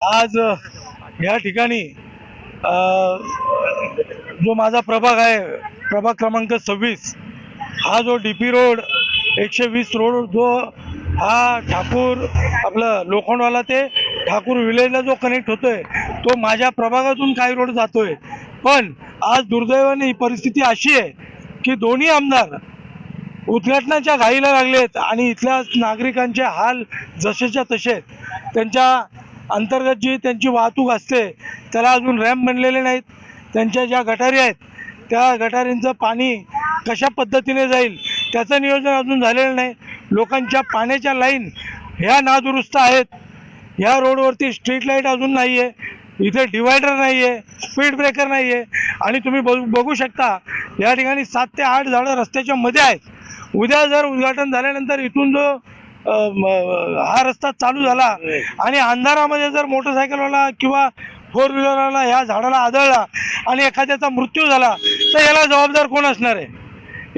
आज या ठिकाणी जो माझा प्रभाग आहे, प्रभाग क्रमांक 26, हा जो डीपी रोड 120 रोड जो हा ठाकूर आपलं लोखंडवाला ते ठाकूर विलेजला जो कनेक्ट होतोय, तो माझ्या प्रभागातून काही रोड जातोय. पण आज दुर्दैवाने ही परिस्थिती अशी आहे की दोन्ही आमदार उद्घाटनाच्या घाईला लागलेत आणि इथल्या नागरिकांचे हाल जसेच्या तसे. त्यांच्या अंतर्गत जी त्यांची वाहतूक असते त्याला अजून रॅम्प बनलेले नाहीत. त्यांच्या ज्या गटारी आहेत त्या गटारींचं पाणी कशा पद्धतीने जाईल त्याचं नियोजन अजून झालेलं नाही. लोकांच्या पाण्याच्या लाईन ह्या नादुरुस्त आहेत. ह्या रोडवरती स्ट्रीट लाईट अजून नाही आहे, इथे डिवायडर नाही आहे, स्पीड ब्रेकर नाही आहे. आणि तुम्ही बघू शकता या ठिकाणी 7 ते 8 झाडं रस्त्याच्या मध्ये आहेत. उद्या जर उद्घाटन झाल्यानंतर इथून जो हा रस्ता चालू झाला आणि अंधारामध्ये जर मोटरसायकलवाला किंवा 4 व्हीलरवाला ह्या झाडाला आदळला आणि एखाद्याचा मृत्यू झाला तर याला जबाबदार कोण असणार आहे?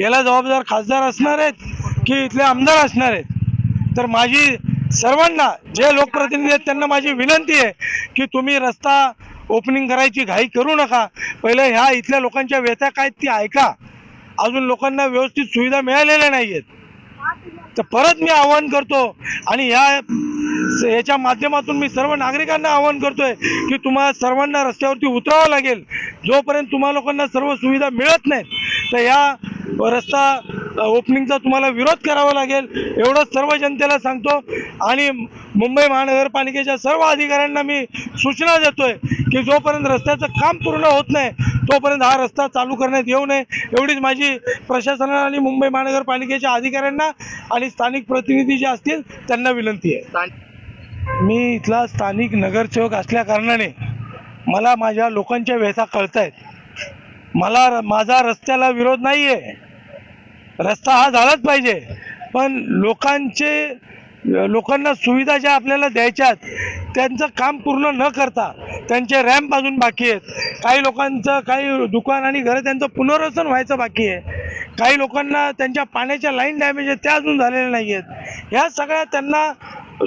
याला जबाबदार खासदार असणार आहेत की इथले आमदार असणार आहेत? तर माझी सर्वांना जे लोकप्रतिनिधी आहेत त्यांना माझी विनंती आहे की तुम्ही रस्ता ओपनिंग करायची घाई करू नका. पहिलं ह्या इथल्या लोकांच्या व्यथा काय ती ऐका. अजून लोकांना व्यवस्थित सुविधा मिळालेल्या नाही आहेत. तर परत मी आवाहन करतो आणि याच्या माध्यमातून मी सर्व नागरिकांना आवाहन करतोय की तुम्हाला सर्वांना रस्त्यावरती उतरावं लागेल. जोपर्यंत तुम्हाला लोकांना सर्व सुविधा मिळत नाहीत तर या रस्ता ओपनिंगचा तुम्हाला विरोध करावा लागेल, एवढंच सर्व जनतेला सांगतो. आणि मुंबई महानगरपालिकेच्या सर्व अधिकाऱ्यांना मी सूचना देतोय की जोपर्यंत रस्त्याचं काम पूर्ण होत नाही तोपर्यंत हा रस्ता चालू करण्यात येऊ नये. एवढीच माझी प्रशासनाला आणि मुंबई महानगरपालिकेच्या अधिकाऱ्यांना आणि स्थानिक प्रतिनिधी जे असतील त्यांना विनंती आहे. मी इथला स्थानिक नगरसेवक असल्या कारणाने मला माझ्या लोकांच्या व्यथा कळतायत. मला माझा रस्त्याला विरोध नाही आहे, रस्ता हा झालाच पाहिजे. पण लोकांना सुविधा ज्या आपल्याला द्यायच्यात त्यांचं काम पूर्ण न करता त्यांचे रॅम्प अजून बाकी आहेत. काही लोकांचं काही दुकान आणि घरं त्यांचं पुनर्वसन व्हायचं बाकी आहे. काही लोकांना त्यांच्या पाण्याच्या लाईन डॅमेज आहेत त्या अजून झालेल्या नाही आहेत. ह्या सगळ्या त्यांना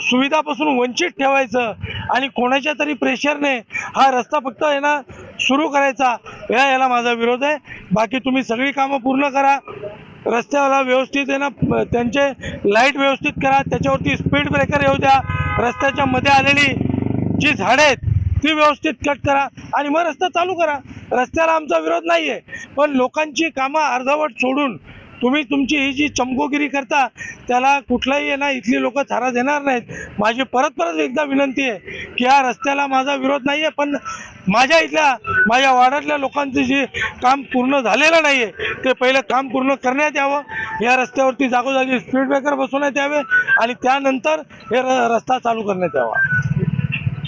सुविधापासून वंचित ठेवायचं आणि कोणाच्या तरी प्रेशरने हा रस्ता फक्त आहे ना सुरू करायचा, याला माझा विरोध आहे. बाकी तुम्ही सगळी कामं पूर्ण करा. रस्त्याला व्यवस्थित आहे ना त्यांचे लाईट व्यवस्थित करा, त्याच्यावरती स्पीड ब्रेकर येऊ द्या. रस्त्याच्या मध्ये आलेली जी झाडं आहेत ती व्यवस्थित कट करा आणि मग रस्ता चालू करा. रस्त्याला आमचा विरोध नाही आहे, पण लोकांची कामं अर्धवट सोडून तुम्ही तुमची ही जी चमकोगिरी करता त्याला कुठलाही आहे ना इथली लोक थारा देणार नाहीत. माझी परत एकदा विनंती आहे की या रस्त्याला माझा विरोध नाही आहे, पण माझ्या वार्डातल्या लोकांचं जे काम पूर्ण झालेलं नाही आहे ते पहिलं काम पूर्ण करण्यात यावं. या रस्त्यावरती जागोजागी स्पीड ब्रेकर बसवण्यात यावे आणि त्यानंतर हे रस्ता चालू करण्यात यावा.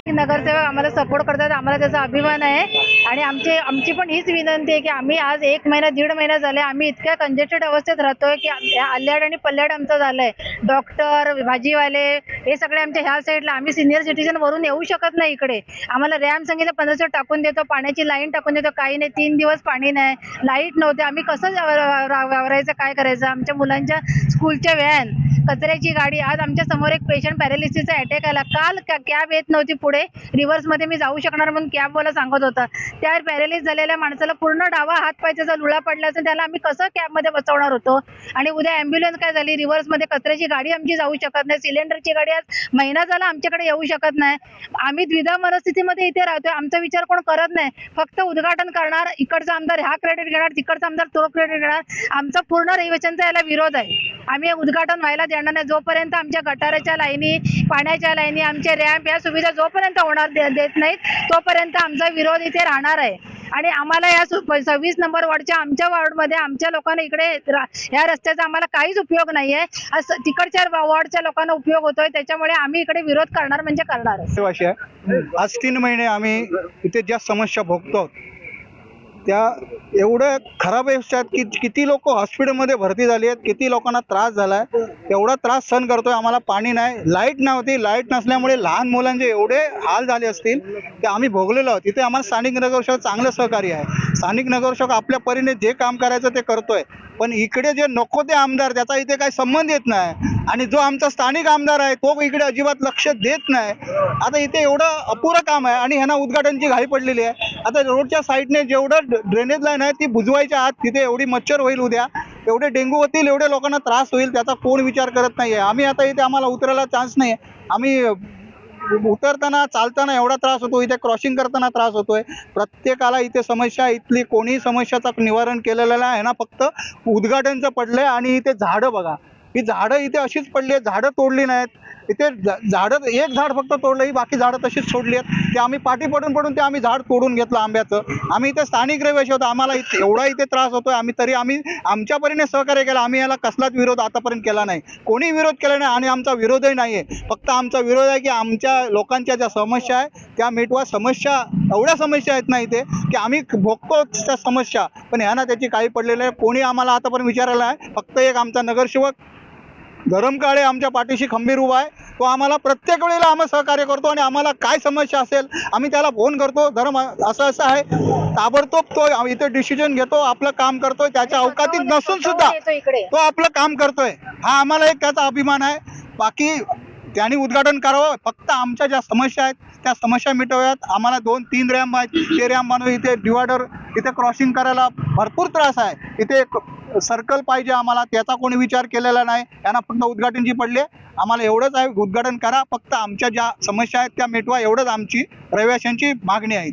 नगरसेवक आम्हाला सपोर्ट करतात, आम्हाला त्याचा अभिमान आहे. आणि आमची पण हीच विनंती आहे की आम्ही आज 1 महिना 1.5 महिना झाले आम्ही इतक्या कंजेस्टेड अवस्थेत राहतोय की आल्याड आणि पल्ल्याड आमचं झालंय. डॉक्टर, भाजीवाले हे सगळे आमच्या ह्या साईडला. आम्ही सिनियर सिटीजन वरून येऊ शकत नाही इकडे. आम्हाला रॅम्प सांगितलं 1500 टाकून देतो, पाण्याची लाईन टाकून देतो, काही नाही. 3 दिवस पाणी नाही, लाईट नव्हते. आम्ही कसं वावरायचं, काय करायचं? आमच्या मुलांच्या स्कूलच्या व्हॅन, कचऱ्याची गाडी. आज आमच्या समोर एक पेशंट पॅरालिसिसचा अटॅक आला. काल कॅब येत नव्हती पुढे, रिव्हर्समध्ये मी जाऊ शकणार म्हणून कॅबवाला सांगत होता. त्या पॅरालिस झालेल्या माणसाला पूर्ण डावा हात पाय त्याचा लुळा पडला असेल, त्याला आम्ही कसं कॅबमध्ये बसवणार होतो? आणि उद्या ॲम्ब्युलन्स काय झाली, रिव्हर्समध्ये कचऱ्याची गाडी आमची जाऊ शकत नाही, सिलेंडरची गाडी आज महिना झाला आमच्याकडे येऊ शकत नाही. आम्ही द्विधा मनस्थितीमध्ये इथे राहतोय. आमचा विचार कोण करत नाही. फक्त उद्घाटन करणार, इकडचा आमदार हा क्रेडिट घेणार, तिकडचा आमदार तो क्रेडिट घेणार. आमचा पूर्ण रहिवाशांचा याला विरोध आहे. आम्ही उद्घाटन व्हायला देणार नाही जोपर्यंत आमच्या गटाराच्या लाईनी, पाण्याच्या लाईनी, आमचे रॅम्प या सुविधा जोपर्यंत होणार देत नाहीत तोपर्यंत आमचा विरोध इथे राहणार आहे. आणि आम्हाला या 26 नंबर वॉर्डच्या आमच्या वॉर्डमध्ये आमच्या लोकांना इकडे या रस्त्याचा आम्हाला काहीच उपयोग नाही आहे. असं तिकडच्या वॉर्डच्या लोकांना उपयोग होतोय, त्याच्यामुळे आम्ही इकडे विरोध करणार म्हणजे करणार. आज 3 महिने आम्ही इथे ज्या समस्या भोगतो त्या एवढं खराब अवस्थेत की किती लोक हॉस्पिटलमध्ये भरती झाली आहेत, किती लोकांना त्रास झाला आहे, एवढा त्रास सहन करतोय. आम्हाला पाणी नाही, लाईट नव्हती, लाईट नसल्यामुळे लहान मुलांचे एवढे हाल झाले असतील ते आम्ही भोगलेलो आहोत. इथे आम्हाला स्थानिक नगरसेवक चांगलं सहकार्य आहे. स्थानिक नगरसेवक आपल्या परीने जे काम करायचं ते करतोय, पण इकडे जे नको ते आमदार त्याचा इथे काही संबंध येत नाही, आणि जो आमचा स्थानिक आमदार आहे तो इकडे अजिबात लक्ष देत नाही. आता इथे एवढं अपुरं काम आहे आणि ह्यांना उद्घाटनची घाई पडलेली आहे. आता रोडच्या साईडने जेवढं ड्रेनेज लाईन आहे ती बुजवायच्या आत तिथे एवढी मच्छर होईल, उद्या एवढे डेंग्यू होतील, एवढे लोकांना त्रास होईल, त्याचा कोण विचार करत नाही आहे. आम्ही आता इथे आम्हाला उतरायला चान्स नाही आहे. आम्ही उतरताना चालताना एवढा त्रास होतो, इथे क्रॉसिंग करताना त्रास होतोय. प्रत्येकाला इथे समस्या, इथली कोणी समस्याचं निवारण केलेलं आहे ना, फक्त उद्घाटनचं पडलंय. आणि इथे झाडं बघा, ही झाडं इथे अशीच पडली आहेत, झाडं तोडली नाहीत. इथे झाडं एक झाड फक्त तोडलं, ही बाकी झाडं तशीच सोडली आहेत. ते आम्ही पाठी पडून ते आम्ही झाड तोडून घेतलं आंब्याचं. आम्ही इथे स्थानिक रहिवासी होतो, आम्हाला एवढा इथे त्रास होतोय, आम्ही आमच्या परीने सहकार्य केलं. आम्ही याला कसलाच विरोध आतापर्यंत केला नाही, कोणी विरोध केला नाही आणि आमचा विरोधही नाही आहे. फक्त आमचा विरोध आहे की आमच्या लोकांच्या ज्या समस्या आहे त्या मिटवा. समस्या एवढ्या समस्या आहेत ना इथे की आम्ही भोगतो त्या समस्या, पण ह्यांना त्याची काही पडलेलं आहे. कोणी आम्हाला आतापर्यंत विचारायला आहे. फक्त एक आमचा नगरसेवक धरम काळे आमच्या पाठीशी खंबीर उभा आहे. तो आम्हाला प्रत्येक वेळेला आम्हाला सहकार्य करतो आणि आम्हाला काय समस्या असेल आम्ही त्याला फोन करतो. धरम असं आहे, ताबडतोब तो इथे डिसिजन घेतो, आपलं काम करतोय. त्याच्या अवकातीत नसून सुद्धा तो आपलं काम करतोय. हा आम्हाला एक त्याचा अभिमान आहे. बाकी त्यांनी उद्घाटन करावं, फक्त आमच्या ज्या समस्या आहेत त्या समस्या मिटवूयात. आम्हाला 2-3 रॅम्प आहेत, ते रॅम्प बनवून इथे डिवायडर, इथे क्रॉसिंग करायला भरपूर त्रास आहे. इथे सर्कल पाहिजे आम्हाला, त्याचा कोणी विचार केलेला नाही. यांना फक्त उद्घाटनची पडले. आम्हाला एवढंच आहे, उद्घाटन करा, फक्त आमच्या ज्या समस्या आहेत त्या मिटवा, एवढंच आमची रहिवाशांची मागणी आहे.